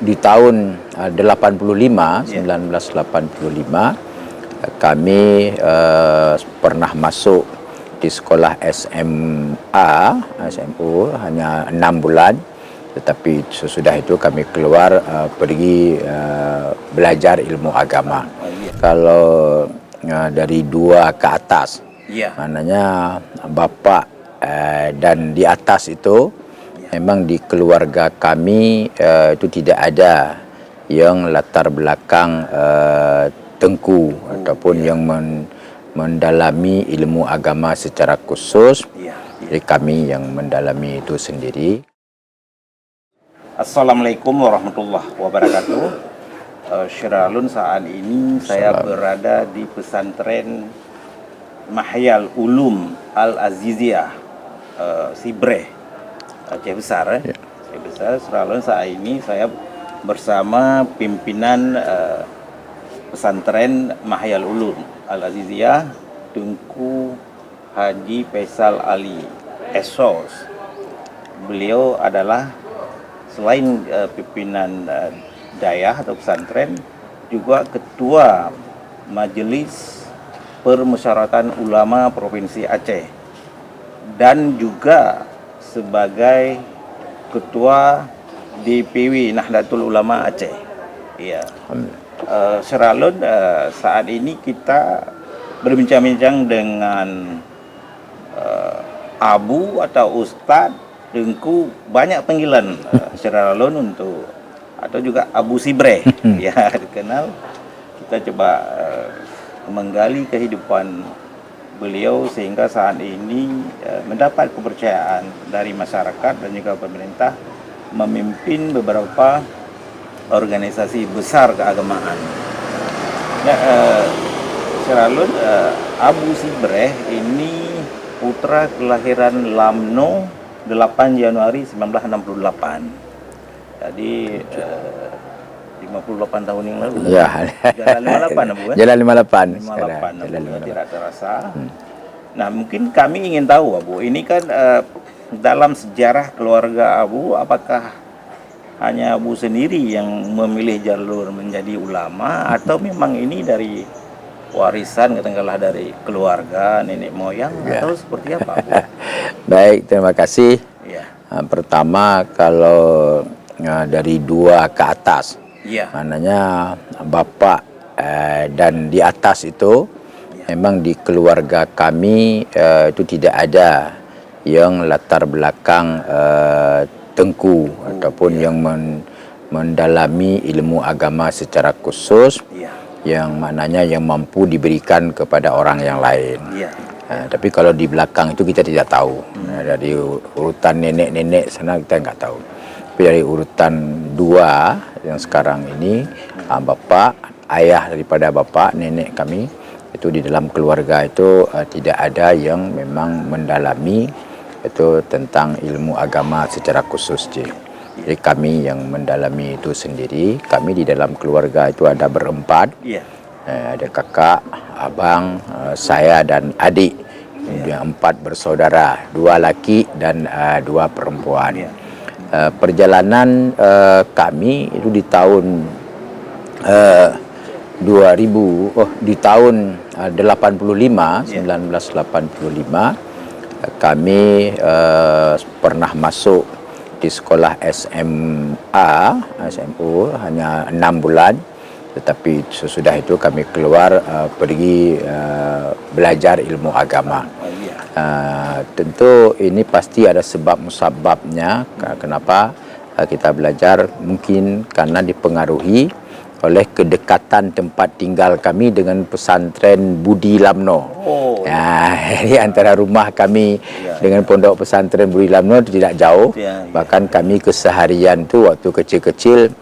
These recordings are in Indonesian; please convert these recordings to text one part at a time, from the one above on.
di tahun 1985 kami pernah masuk di sekolah SMU hanya 6 bulan, tetapi sesudah itu kami keluar pergi belajar ilmu agama. Kalau dari 2 ke atas, maknanya bapa dan di atas itu memang di keluarga kami itu tidak ada yang latar belakang tengku ataupun yang mendalami ilmu agama secara khusus. Jadi kami yang mendalami itu sendiri. Assalamualaikum warahmatullahi wabarakatuh. Syiralun, saat ini saya berada di pesantren Mahyal Ulum Al-Aziziyah Sibreh, Aceh Besar. Aceh Besar. Syiralun, saat ini saya bersama pimpinan pesantren Mahyal Ulum Al-Aziziyah, Tunku Haji Faisal Ali Esos. Beliau adalah selain pimpinan dayah atau pesantren, juga ketua Majelis Permusyawaratan Ulama Provinsi Aceh, dan juga sebagai ketua DPW Nahdlatul Ulama Aceh. Iya. Syiralun, saat ini kita berbincang-bincang dengan Abu atau Ustadz Tengku, banyak panggilan Syiralun untuk, atau juga Abu Sibreh ya dikenal. Kita coba menggali kehidupan beliau sehingga saat ini mendapat kepercayaan dari masyarakat dan juga pemerintah memimpin beberapa organisasi besar keagamaan. Syiralun, Abu Sibreh ini putra kelahiran Lamno 8 Januari 1968. Jadi 58 tahun yang lalu. Ya. Jalan 58, Abu, kan? Jalan 58. 58, tidak terasa. Nah, mungkin kami ingin tahu, Abu, ini kan dalam sejarah keluarga Abu, apakah hanya Abu sendiri yang memilih jalur menjadi ulama, atau memang ini dari warisan katakanlah dari keluarga nenek moyang, atau seperti apa, Abu? Baik, terima kasih. Ya. Pertama, kalau dari 2 ke atas, maknanya bapa dan di atas itu memang di keluarga kami itu tidak ada yang latar belakang tengku ataupun yang mendalami ilmu agama secara khusus, yang maknanya yang mampu diberikan kepada orang yang lain. Tapi kalau di belakang itu kita tidak tahu. Dari urutan nenek-nenek sana kita nggak tahu. Tapi dari urutan 2 yang sekarang ini, bapak, ayah daripada bapak, nenek kami, itu di dalam keluarga itu tidak ada yang memang mendalami itu tentang ilmu agama secara khusus. Jadi kami yang mendalami itu sendiri. Kami di dalam keluarga itu ada berempat. Ada kakak, abang, saya dan adik. Kemudian 4 bersaudara, 2 laki dan 2 perempuan. Perjalanan kami itu di tahun 1985 kami pernah masuk di sekolah SMU hanya 6 bulan, tetapi sesudah itu kami keluar pergi belajar ilmu agama. Tentu ini pasti ada sebab musababnya kenapa kita belajar, mungkin karena dipengaruhi oleh kedekatan tempat tinggal kami dengan pesantren Budi Lamno. Jadi antara rumah kami dengan pondok pesantren Budi Lamno itu tidak jauh. Bahkan kami keseharian tu waktu kecil-kecil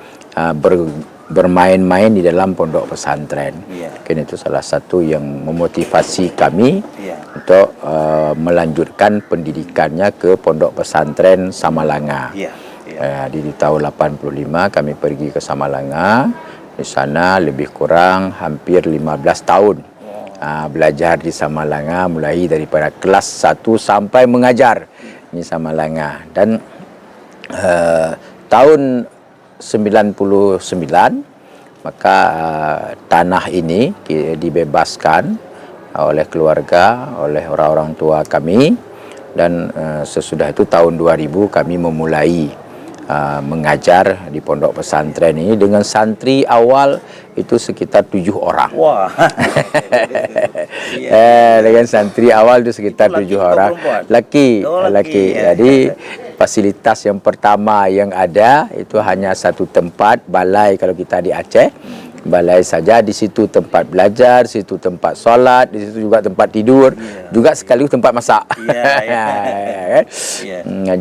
bermain-main di dalam pondok pesantren. Mungkin itu salah satu yang memotivasi kami untuk melanjutkan pendidikannya ke pondok pesantren Samalanga. Di tahun 85 kami pergi ke Samalanga. Di sana lebih kurang hampir 15 tahun belajar di Samalanga, mulai daripada kelas 1 sampai mengajar di Samalanga. Dan tahun 99 maka tanah ini dibebaskan oleh keluarga, oleh orang-orang tua kami, dan sesudah itu tahun 2000 kami memulai mengajar di pondok pesantren ini dengan santri awal itu sekitar 7 orang. Wah. Dengan santri awal itu sekitar itu 7 orang. Laki. Ya. Jadi fasilitas yang pertama yang ada itu hanya satu tempat, balai kalau kita di Aceh. Balai saja, di situ tempat belajar, di situ tempat solat, di situ juga tempat tidur, juga sekaligus tempat masak.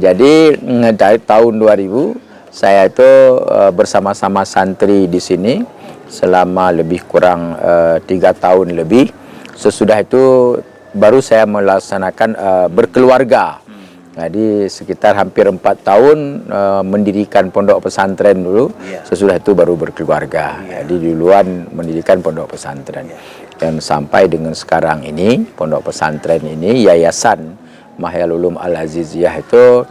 Jadi dari tahun 2000 saya itu bersama-sama santri di sini selama lebih kurang 3 tahun lebih. Sesudah itu baru saya melaksanakan berkeluarga. Jadi sekitar hampir 4 tahun mendirikan pondok pesantren dulu. Sesudah itu baru berkeluarga. Jadi duluan mendirikan pondok pesantren. Dan sampai dengan sekarang ini pondok pesantren ini, Yayasan Mahyal Ulum Al Aziziyah itu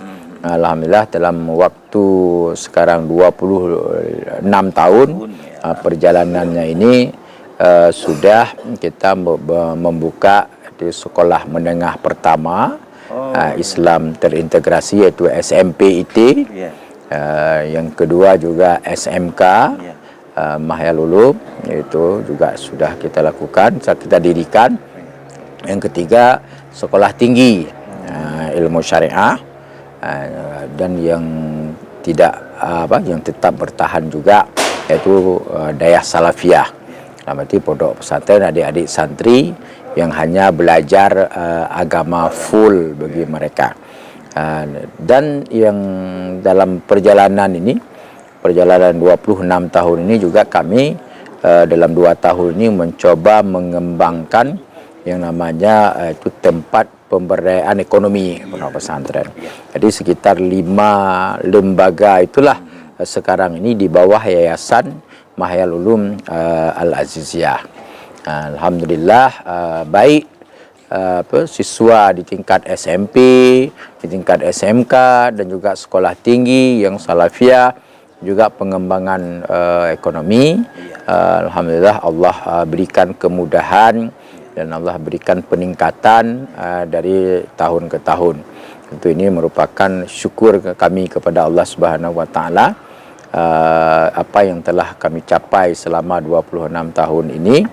alhamdulillah dalam waktu sekarang 26 tahun perjalanannya ini sudah kita membuka di sekolah menengah pertama Islam terintegrasi, yaitu SMP-IT. Yang kedua juga SMK Mahyal Ulum, itu juga sudah kita lakukan, kita dirikan. Yang ketiga sekolah tinggi ilmu syariah, dan yang tidak yang tetap bertahan juga yaitu Dayah Salafiyah. Berarti pondok pesantren adik-adik santri yang hanya belajar agama full bagi mereka. Dan yang dalam perjalanan ini, perjalanan 26 tahun ini juga kami dalam 2 tahun ini mencoba mengembangkan yang namanya itu tempat pemberdayaan ekonomi pondok pesantren. Jadi sekitar 5 lembaga itulah sekarang ini di bawah Yayasan Mahyal Ulum Al Aziziyah. Alhamdulillah baik siswa di tingkat SMP, di tingkat SMK, dan juga sekolah tinggi yang Salafiyah, juga pengembangan ekonomi. Alhamdulillah Allah berikan kemudahan dan Allah berikan peningkatan dari tahun ke tahun. Tentu ini merupakan syukur kami kepada Allah Subhanahu wa taala apa yang telah kami capai selama 26 tahun ini,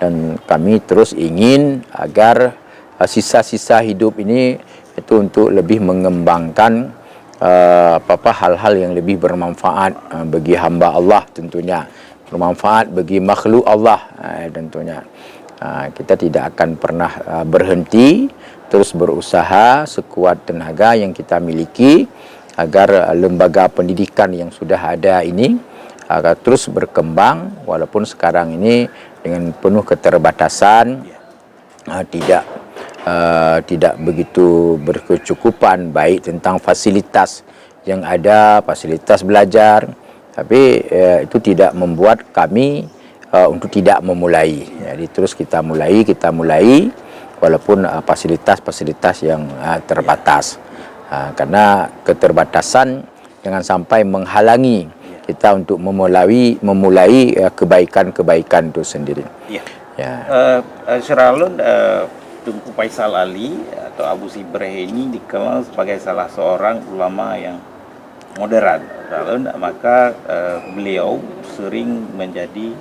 dan kami terus ingin agar sisa-sisa hidup ini itu untuk lebih mengembangkan hal-hal yang lebih bermanfaat bagi hamba Allah, tentunya bermanfaat bagi makhluk Allah tentunya. Kita tidak akan pernah berhenti, terus berusaha sekuat tenaga yang kita miliki agar lembaga pendidikan yang sudah ada ini agar terus berkembang, walaupun sekarang ini dengan penuh keterbatasan, tidak begitu berkecukupan baik tentang fasilitas yang ada, fasilitas belajar, tapi itu tidak membuat kami untuk tidak memulai. Jadi terus kita mulai walaupun fasilitas-fasilitas yang terbatas. Karena keterbatasan jangan sampai menghalangi kita untuk memulai kebaikan itu sendiri. Syaralun, Tunku Faisal Ali atau Abu Sibreh ini dikenal sebagai salah seorang ulama yang moderat. Syaralun, maka beliau sering menjadi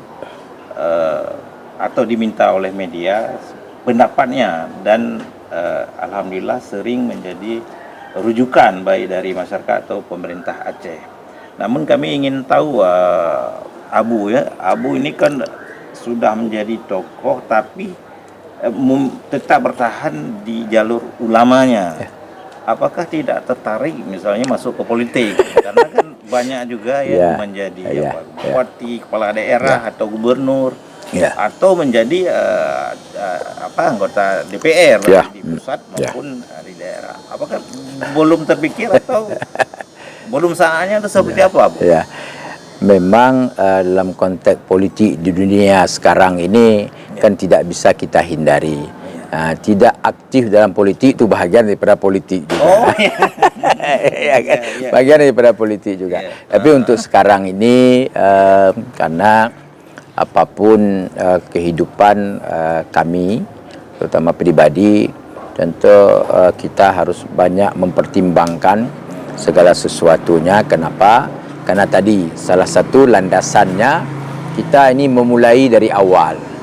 atau diminta oleh media pendapatnya, dan alhamdulillah sering menjadi rujukan baik dari masyarakat atau pemerintah Aceh. Namun kami ingin tahu Abu ini kan sudah menjadi tokoh tapi tetap bertahan di jalur ulamanya. Apakah tidak tertarik misalnya masuk ke politik? Karena kan banyak juga yang menjadi bupati, kepala daerah atau gubernur, atau menjadi anggota DPR di pusat maupun di daerah. Apakah belum terpikir atau belum saatnya atau seperti apa, Bu? Memang dalam konteks politik di dunia sekarang ini kan tidak bisa kita hindari. Tidak aktif dalam politik itu bahagian daripada politik juga. Ya kan? Bagian daripada politik juga. Tapi untuk sekarang ini karena apapun kehidupan kami, terutama pribadi, tentu kita harus banyak mempertimbangkan segala sesuatunya. Kenapa? Karena tadi salah satu landasannya kita ini memulai dari awal.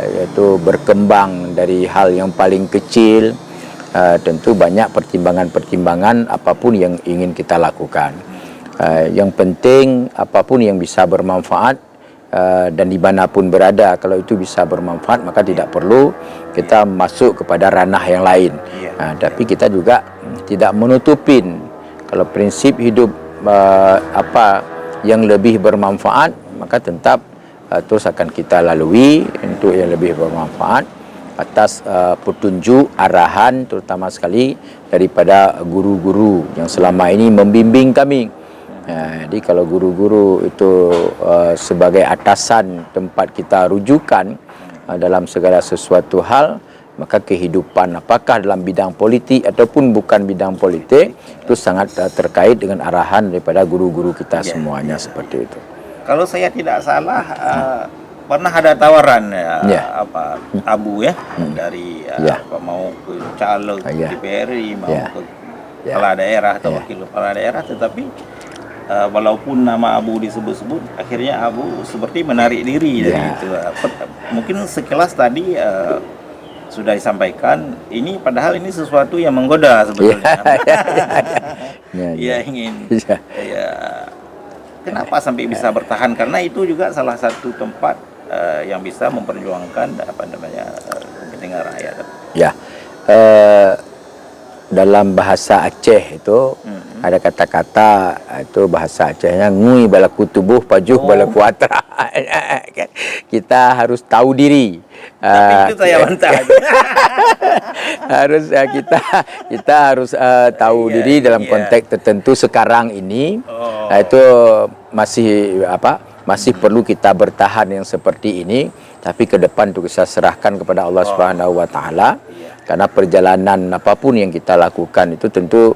Yaitu berkembang dari hal yang paling kecil. Tentu banyak pertimbangan-pertimbangan apapun yang ingin kita lakukan. Yang penting apapun yang bisa bermanfaat dan dimanapun berada, kalau itu bisa bermanfaat maka tidak perlu kita masuk kepada ranah yang lain. Tapi kita juga tidak menutupin kalau prinsip hidup apa yang lebih bermanfaat maka tetap terus akan kita lalui untuk yang lebih bermanfaat atas petunjuk arahan terutama sekali daripada guru-guru yang selama ini membimbing kami. Jadi kalau guru-guru itu sebagai atasan tempat kita rujukan dalam segala sesuatu hal, maka kehidupan apakah dalam bidang politik ataupun bukan bidang politik itu sangat terkait dengan arahan daripada guru-guru kita semuanya seperti itu. Kalau saya tidak salah, pernah ada tawaran Abu dari mau ke caleg DPRI, mau ke kepala daerah atau wakil kepala daerah, tetapi walaupun nama Abu disebut-sebut, akhirnya Abu seperti menarik diri dari itu. Mungkin sekilas tadi sudah disampaikan, ini padahal ini sesuatu yang menggoda sebetulnya. Ingin. Kenapa sampai bisa bertahan? Karena itu juga salah satu tempat yang bisa memperjuangkan kepentingan rakyat. Dalam bahasa Aceh itu ada kata-kata itu bahasa Acehnya ngui balaku tubuh pajuh balaku atra. Kita harus tahu diri. Tapi itu saya bantah. kita harus tahu diri dalam konteks tertentu sekarang ini. Itu masih perlu kita bertahan yang seperti ini, tapi ke depan itu kita serahkan kepada Allah Subhanahu wa taala. Karena perjalanan apapun yang kita lakukan itu tentu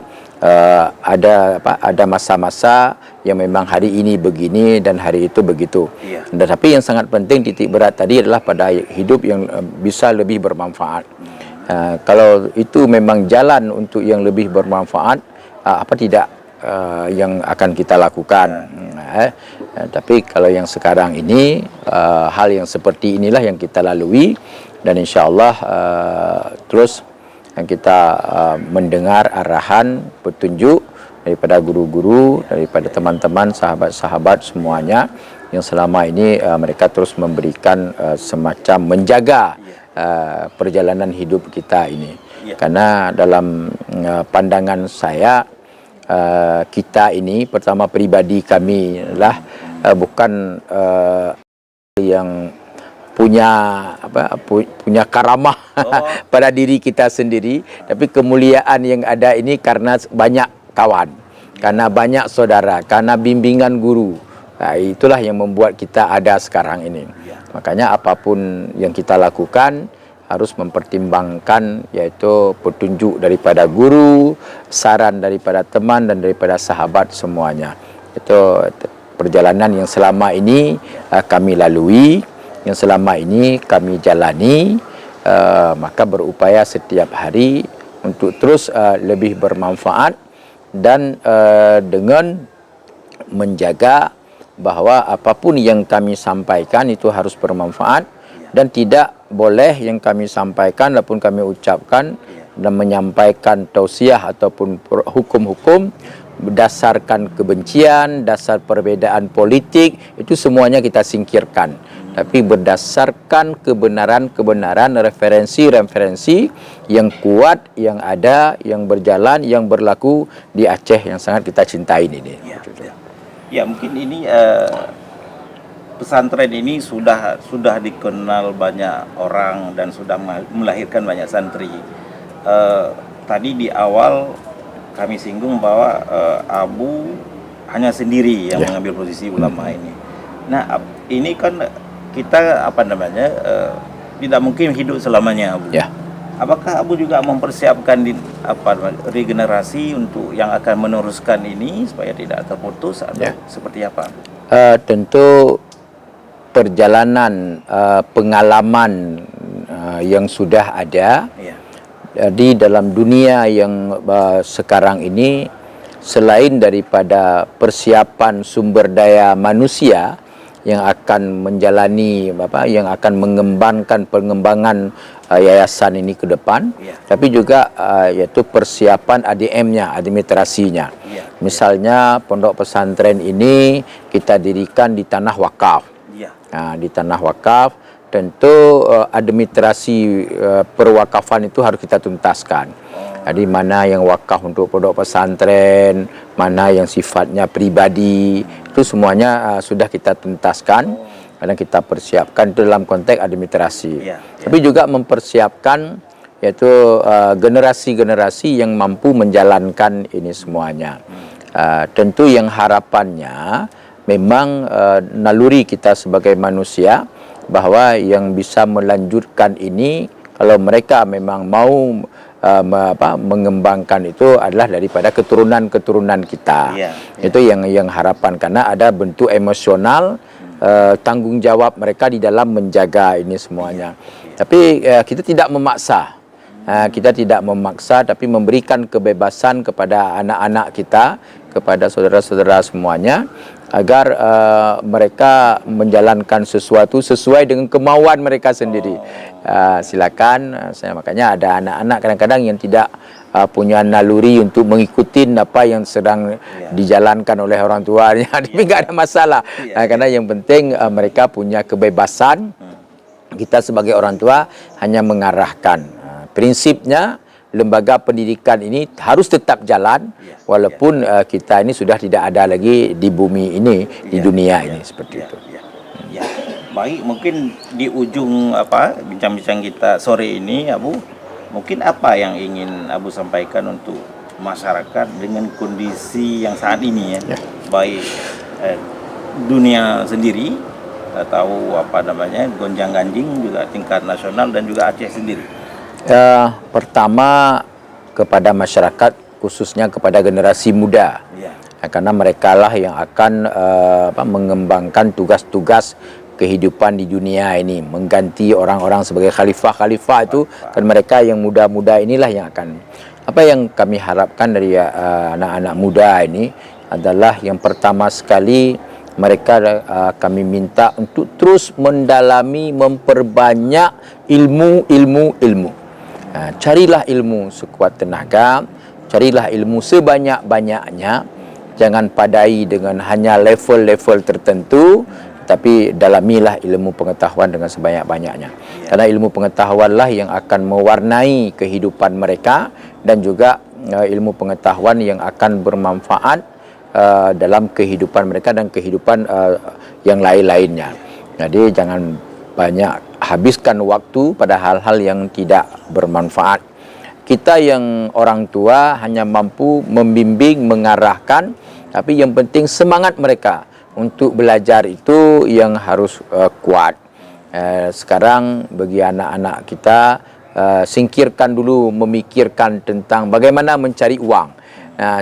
ada masa-masa yang memang hari ini begini dan hari itu begitu. Tetapi yang sangat penting titik berat tadi adalah pada hidup yang bisa lebih bermanfaat. Kalau itu memang jalan untuk yang lebih bermanfaat, apa tidak yang akan kita lakukan. Tapi kalau yang sekarang ini hal yang seperti inilah yang kita lalui. Dan insya-Allah terus kita mendengar arahan, petunjuk daripada guru-guru, daripada teman-teman, sahabat-sahabat semuanya yang selama ini mereka terus memberikan semacam menjaga perjalanan hidup kita ini. Karena dalam pandangan saya kita ini pertama pribadi kami adalah bukan yang punya karamah pada diri kita sendiri, tapi kemuliaan yang ada ini karena banyak kawan, karena banyak saudara, karena bimbingan guru. Itulah yang membuat kita ada sekarang ini. Makanya apapun yang kita lakukan harus mempertimbangkan yaitu petunjuk daripada guru, saran daripada teman dan daripada sahabat semuanya. Itu perjalanan yang selama ini kami lalui, yang selama ini kami jalani, maka berupaya setiap hari untuk terus lebih bermanfaat dan dengan menjaga bahwa apapun yang kami sampaikan itu harus bermanfaat dan tidak boleh yang kami sampaikan ataupun kami ucapkan dan menyampaikan tausiah ataupun hukum-hukum berdasarkan kebencian, dasar perbedaan politik, itu semuanya kita singkirkan. Tapi berdasarkan kebenaran-kebenaran, referensi-referensi yang kuat, yang ada, yang berjalan, yang berlaku di Aceh yang sangat kita cintai ini. Mungkin ini pesantren ini sudah dikenal banyak orang dan sudah melahirkan banyak santri. Tadi di awal kami singgung bahwa Abu hanya sendiri yang mengambil posisi ulama ini. Nah, ini kan kita tidak mungkin hidup selamanya, Abu. apakah Abu juga mempersiapkan regenerasi untuk yang akan meneruskan ini supaya tidak terputus atau seperti apa? Tentu perjalanan pengalaman yang sudah ada di dalam dunia yang sekarang ini, selain daripada persiapan sumber daya manusia yang akan menjalani yang akan mengembangkan pengembangan yayasan ini ke depan, tapi juga yaitu persiapan ADM-nya, administrasinya. Misalnya pondok pesantren ini kita dirikan di tanah wakaf. Di tanah wakaf tentu administrasi perwakafan itu harus kita tuntaskan. Jadi mana yang wakaf untuk pondok pesantren, mana yang sifatnya pribadi, itu semuanya sudah kita tuntaskan dan kita persiapkan dalam konteks administrasi. Tapi juga mempersiapkan yaitu generasi-generasi yang mampu menjalankan ini semuanya. Tentu yang harapannya memang naluri kita sebagai manusia bahwa yang bisa melanjutkan ini, kalau mereka memang mau mengembangkan itu adalah daripada keturunan-keturunan kita. Itu yang harapan, karena ada bentuk emosional tanggung jawab mereka di dalam menjaga ini semuanya. Tapi kita tidak memaksa. Kita tidak memaksa, tapi memberikan kebebasan kepada anak-anak kita, kepada saudara-saudara semuanya, agar mereka menjalankan sesuatu sesuai dengan kemauan mereka sendiri. Silakan. Makanya ada anak-anak kadang-kadang yang tidak punya naluri untuk mengikuti apa yang sedang dijalankan oleh orang tuanya. Tapi nggak ada masalah. Karena yang penting mereka punya kebebasan. Kita sebagai orang tua hanya mengarahkan. Prinsipnya lembaga pendidikan ini harus tetap jalan walaupun kita ini sudah tidak ada lagi di bumi ini, di dunia ini, seperti itu. Baik, mungkin di ujung bincang-bincang kita sore ini, Abu, mungkin apa yang ingin Abu sampaikan untuk masyarakat dengan kondisi yang saat ini baik dunia sendiri atau gonjang-ganjing juga tingkat nasional dan juga Aceh sendiri. Pertama kepada masyarakat, khususnya kepada generasi muda, karena mereka lah yang akan mengembangkan tugas-tugas kehidupan di dunia ini, mengganti orang-orang sebagai khalifah itu kan mereka yang muda-muda inilah yang akan. Apa yang kami harapkan dari anak-anak muda ini adalah yang pertama sekali, mereka kami minta untuk terus mendalami, memperbanyak ilmu. Carilah ilmu sekuat tenaga, carilah ilmu sebanyak-banyaknya, jangan padai dengan hanya level-level tertentu, tapi dalamilah ilmu pengetahuan dengan sebanyak-banyaknya. Karena ilmu pengetahuanlah yang akan mewarnai kehidupan mereka, dan juga ilmu pengetahuan yang akan bermanfaat dalam kehidupan mereka dan kehidupan yang lain-lainnya. Jadi jangan banyak habiskan waktu pada hal-hal yang tidak bermanfaat. Kita yang orang tua hanya mampu membimbing, mengarahkan, tapi yang penting semangat mereka untuk belajar itu yang harus kuat. Sekarang bagi anak-anak kita, singkirkan dulu memikirkan tentang bagaimana mencari uang.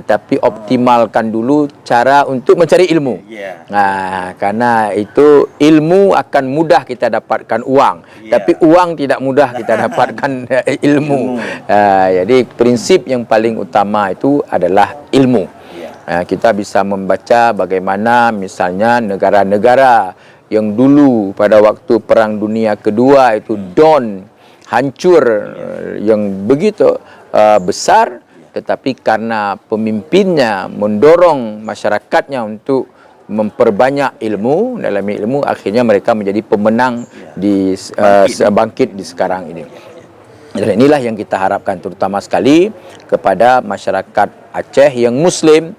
Tapi optimalkan dulu cara untuk mencari ilmu. Karena itu ilmu akan mudah kita dapatkan uang, tapi uang tidak mudah kita dapatkan ilmu. Jadi prinsip yang paling utama itu adalah ilmu. Kita bisa membaca bagaimana misalnya negara-negara yang dulu pada waktu Perang Dunia Kedua itu hancur yang begitu besar, tetapi karena pemimpinnya mendorong masyarakatnya untuk memperbanyak ilmu, dalam ilmu akhirnya mereka menjadi pemenang di bangkit di sekarang ini. Dan inilah yang kita harapkan terutama sekali kepada masyarakat Aceh yang Muslim.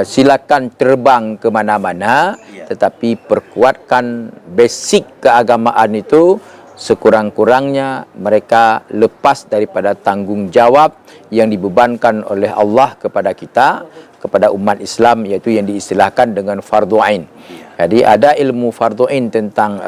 Silakan terbang ke mana-mana, tetapi perkuatkan basic keagamaan itu. Sekurang-kurangnya mereka lepas daripada tanggung jawab yang dibebankan oleh Allah kepada kita, kepada umat Islam, yaitu yang diistilahkan dengan fardu ain. Jadi ada ilmu fardu ain tentang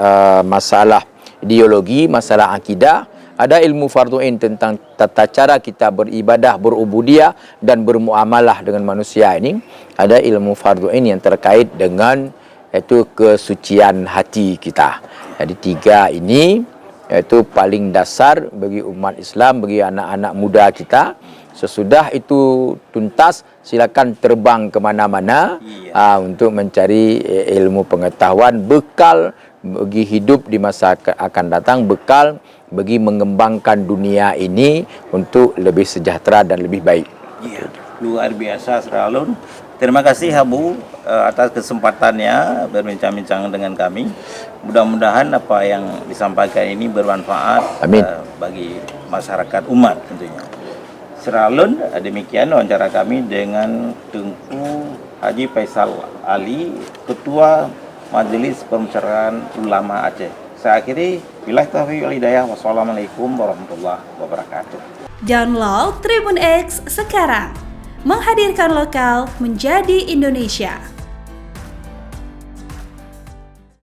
masalah ideologi, masalah akidah, Ada ilmu fardhu ain tentang tata cara kita beribadah, berubudiyah dan bermuamalah dengan manusia ini. Ada ilmu fardhu ain yang terkait dengan yaitu kesucian hati kita. Jadi 3 ini yaitu paling dasar bagi umat Islam, bagi anak-anak muda kita. Sesudah itu tuntas, silakan terbang kemana-mana untuk mencari ilmu pengetahuan, bekal bagi hidup di masa akan datang, bekal bagi mengembangkan dunia ini untuk lebih sejahtera dan lebih baik. Iya, luar biasa Sralun. Terima kasih Abu atas kesempatannya berbincang-bincang dengan kami. Mudah-mudahan apa yang disampaikan ini bermanfaat bagi masyarakat umat tentunya. Sralun, demikian wawancara kami dengan Tengku Haji Faisal Ali, Ketua Majelis Permusyawaratan Ulama Aceh. Saya akhiri, billahi taufiq wal hidayah. Wassalamualaikum warahmatullahi wabarakatuh. Download Tribun X sekarang. Menghadirkan lokal menjadi Indonesia.